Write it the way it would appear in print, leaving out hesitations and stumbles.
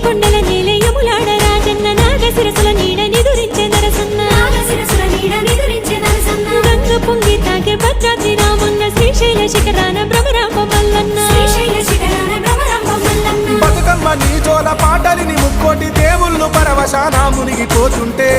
కొండల నేలే యములాడ రాజన్న నాగశిరసుల నీడ నిదురించే నరసన్న గంగ పొంగి తాగే భద్రాద్రి రామన్న శ్రీశైల శిఖరాన భ్రమరాంబ మల్లన్న బతుకమ్మ నీ జోల పాటలిని ముక్కోటి దేవుళ్ళు పరవశాన మునిగిపోతుంటే